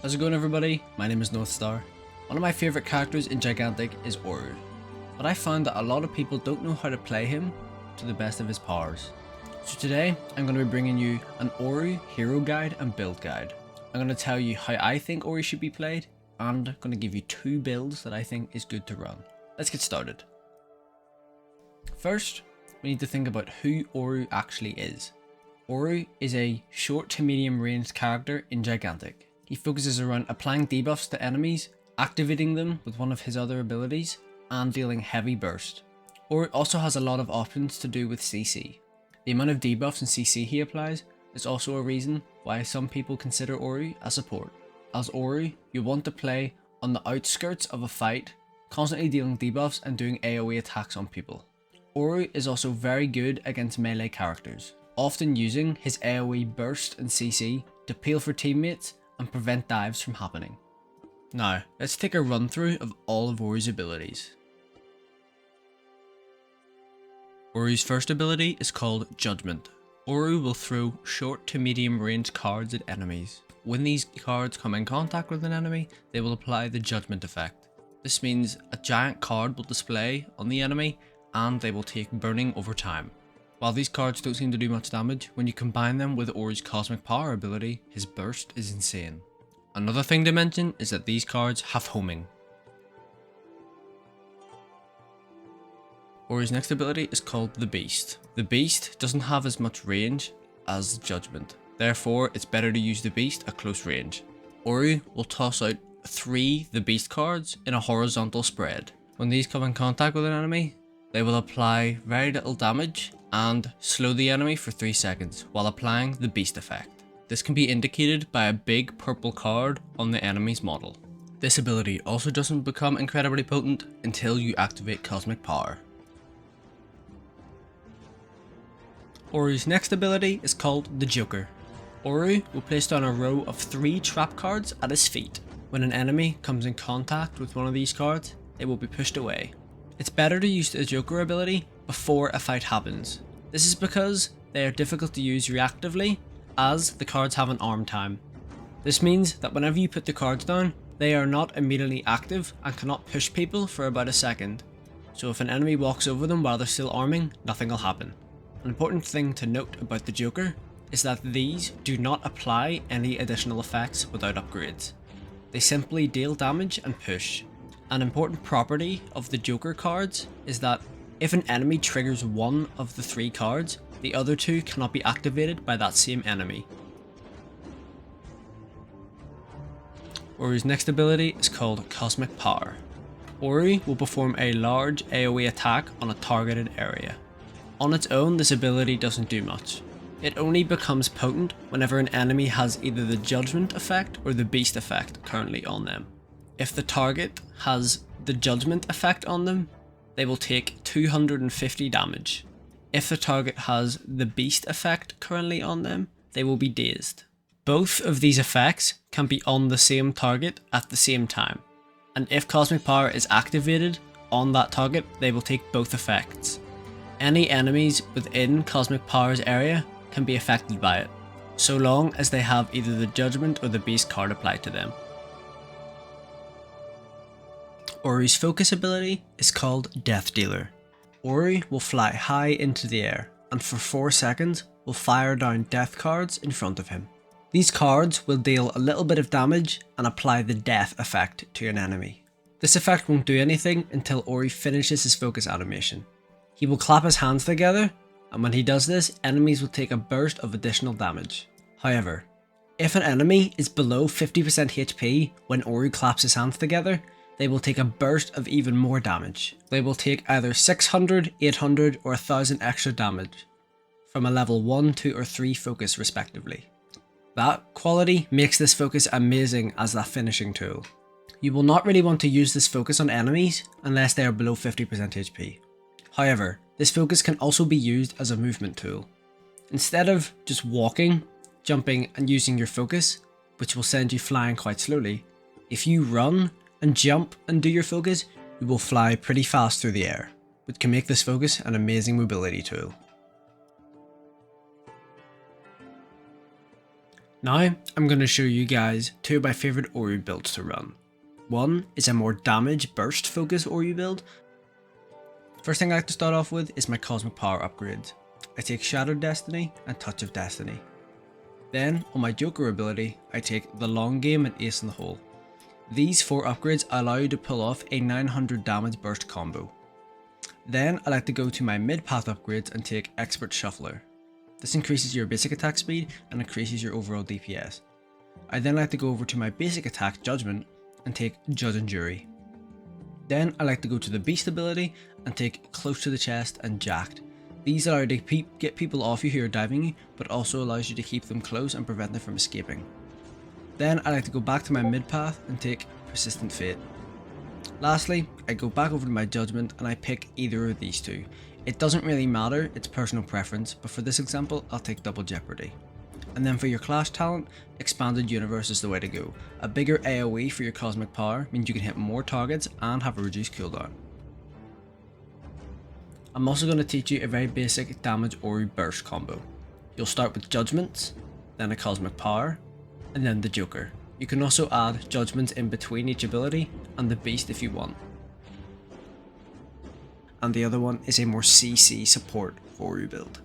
How's it going, everybody? My name is Northstar. One of my favourite characters in Gigantic is ORU, but I found that a lot of people don't know how to play him to the best of his powers. So today I'm going to be bringing you an ORU hero guide and build guide. I'm going to tell you how I think ORU should be played and going to give you 2 builds that I think is good to run. Let's get started. First, we need to think about who ORU actually is. ORU is a short to medium ranged character in Gigantic. He focuses around applying debuffs to enemies, activating them with one of his other abilities, and dealing heavy burst. ORU also has a lot of options to do with CC. The amount of debuffs and CC he applies is also a reason why some people consider ORU a support. As ORU, you want to play on the outskirts of a fight, constantly dealing debuffs and doing AoE attacks on people. ORU is also very good against melee characters, often using his AoE burst and CC to peel for teammates and prevent dives from happening. Now, let's take a run through of all of ORU's abilities. ORU's first ability is called Judgment. ORU will throw short to medium range cards at enemies. When these cards come in contact with an enemy, they will apply the Judgment effect. This means a giant card will display on the enemy and they will take burning over time. While these cards don't seem to do much damage, when you combine them with ORU's Cosmic Power ability, his burst is insane. Another thing to mention is that these cards have homing. ORU's next ability is called the Beast. The Beast doesn't have as much range as Judgment, therefore it's better to use the Beast at close range. ORU will toss out 3 the Beast cards in a horizontal spread. When these come in contact with an enemy, they will apply very little damage and slow the enemy for 3 seconds while applying the Beast effect. This can be indicated by a big purple card on the enemy's model. This ability also doesn't become incredibly potent until you activate Cosmic Power. ORU's next ability is called the Joker. ORU will place down a row of 3 trap cards at his feet. When an enemy comes in contact with one of these cards, they will be pushed away. It's better to use the Joker ability before a fight happens. This is because they are difficult to use reactively, as the cards have an arm time. This means that whenever you put the cards down, they are not immediately active and cannot push people for about a second. So if an enemy walks over them while they're still arming, nothing will happen. An important thing to note about the Joker is that these do not apply any additional effects without upgrades. They simply deal damage and push. An important property of the Joker cards is that if an enemy triggers one of the 3 cards, the other 2 cannot be activated by that same enemy. ORU's next ability is called Cosmic Power. ORU will perform a large AoE attack on a targeted area. On its own, this ability doesn't do much. It only becomes potent whenever an enemy has either the Judgment effect or the Beast effect currently on them. If the target has the Judgment effect on them, they will take 250 damage. If the target has the Beast effect currently on them, they will be dazed. Both of these effects can be on the same target at the same time, and if Cosmic Power is activated on that target, they will take both effects. Any enemies within Cosmic Power's area can be affected by it, so long as they have either the Judgment or the Beast card applied to them. ORU's focus ability is called Death Dealer. ORU will fly high into the air and for 4 seconds will fire down death cards in front of him. These cards will deal a little bit of damage and apply the death effect to an enemy. This effect won't do anything until ORU finishes his focus animation. He will clap his hands together, and when he does this, enemies will take a burst of additional damage. However, if an enemy is below 50% HP when ORU claps his hands together, they will take a burst of even more damage. They will take either 600, 800 or 1000 extra damage from a level 1, 2 or 3 focus respectively. That quality makes this focus amazing as that finishing tool. You will not really want to use this focus on enemies unless they are below 50% HP. However, this focus can also be used as a movement tool. Instead of just walking, jumping and using your focus, which will send you flying quite slowly, if you run and jump and do your focus, you will fly pretty fast through the air, which can make this focus an amazing mobility tool. Now I'm going to show you guys two of my favourite ORU builds to run. One is a more damage burst focused ORU build. First thing I like to start off with is my cosmic power upgrades. I take Shattered Destiny and Touch of Destiny. Then on my Joker ability I take the Long Game and Ace in the Hole. These 4 upgrades allow you to pull off a 900 damage burst combo. Then I like to go to my mid path upgrades and take Expert Shuffler. This increases your basic attack speed and increases your overall DPS. I then like to go over to my basic attack Judgment and take Judge and Jury. Then I like to go to the Beast ability and take Close to the Chest and Jacked. These allow you to get people off you who are diving you, but also allows you to keep them close and prevent them from escaping. Then I like to go back to my mid path and take Persistent Fate. Lastly, I go back over to my Judgment and I pick either of these two. It doesn't really matter, it's personal preference, but for this example I'll take Double Jeopardy. And then for your Clash talent, Expanded Universe is the way to go. A bigger AoE for your cosmic power means you can hit more targets and have a reduced cooldown. I'm also going to teach you a very basic damage ORU burst combo. You'll start with Judgments, then a cosmic power, and then the Joker. You can also add Judgments in between each ability and the Beast if you want. And the other one is a more CC support ORU build.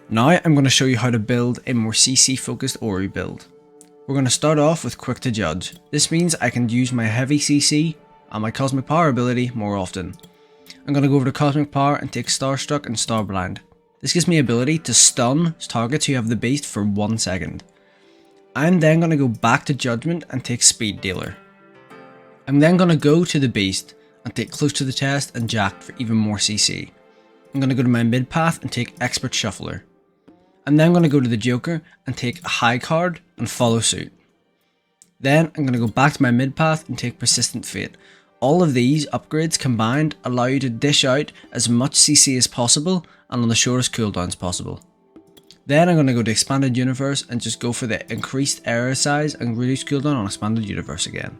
Now I'm going to show you how to build a more CC focused ORU build. We're going to start off with Quick to Judge. This means I can use my heavy CC and my cosmic power ability more often. I'm going to go over to Cosmic Power and take Starstruck and Starblind. This gives me the ability to stun targets who have the Beast for 1 second. I'm then going to go back to Judgment and take Speed Dealer. I'm then going to go to the Beast and take Close to the Chest and Jacked for even more CC. I'm going to go to my mid path and take Expert Shuffler. I'm then going to go to the Joker and take a High card and follow suit. Then I'm going to go back to my mid path and take Persistent Fate. All of these upgrades combined allow you to dish out as much CC as possible and on the shortest cooldowns possible. Then I'm going to go to Expanded Universe and just go for the increased area size and reduced cooldown on Expanded Universe again.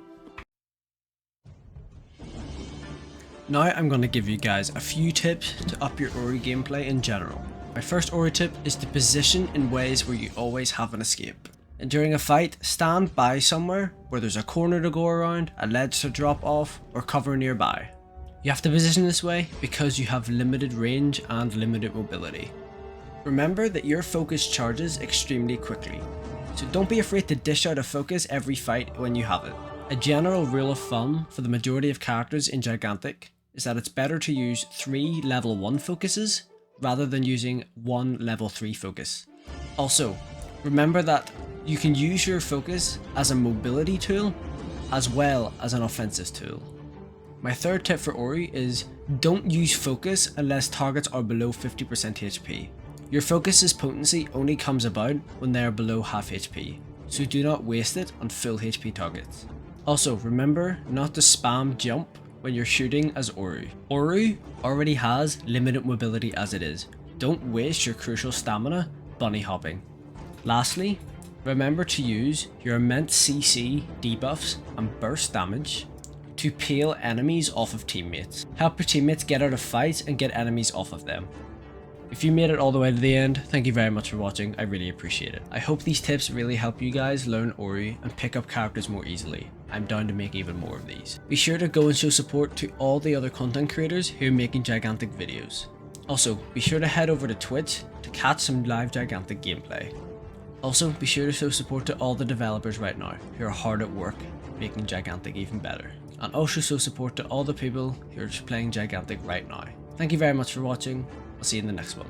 Now I'm going to give you guys a few tips to up your ORU gameplay in general. My first ORU tip is to position in ways where you always have an escape. And during a fight, stand by somewhere where there's a corner to go around, a ledge to drop off, or cover nearby. You have to position this way because you have limited range and limited mobility. Remember that your focus charges extremely quickly, so don't be afraid to dish out a focus every fight when you have it. A general rule of thumb for the majority of characters in Gigantic is that it's better to use 3 level 1 focuses rather than using 1 level 3 focus. Also, remember that you can use your focus as a mobility tool as well as an offensive tool. My third tip for ORU is don't use focus unless targets are below 50% HP. Your focus's potency only comes about when they are below half HP, so do not waste it on full HP targets. Also remember not to spam jump when you're shooting as ORU. ORU already has limited mobility as it is. Don't waste your crucial stamina bunny hopping. Lastly, remember to use your immense CC, debuffs and burst damage to peel enemies off of teammates. Help your teammates get out of fights and get enemies off of them. If you made it all the way to the end, thank you very much for watching, I really appreciate it. I hope these tips really help you guys learn ORU and pick up characters more easily. I'm down to make even more of these. Be sure to go and show support to all the other content creators who are making Gigantic videos. Also, be sure to head over to Twitch to catch some live Gigantic gameplay. Also, be sure to show support to all the developers right now who are hard at work making Gigantic even better. And also show support to all the people who are playing Gigantic right now. Thank you very much for watching. I'll see you in the next one.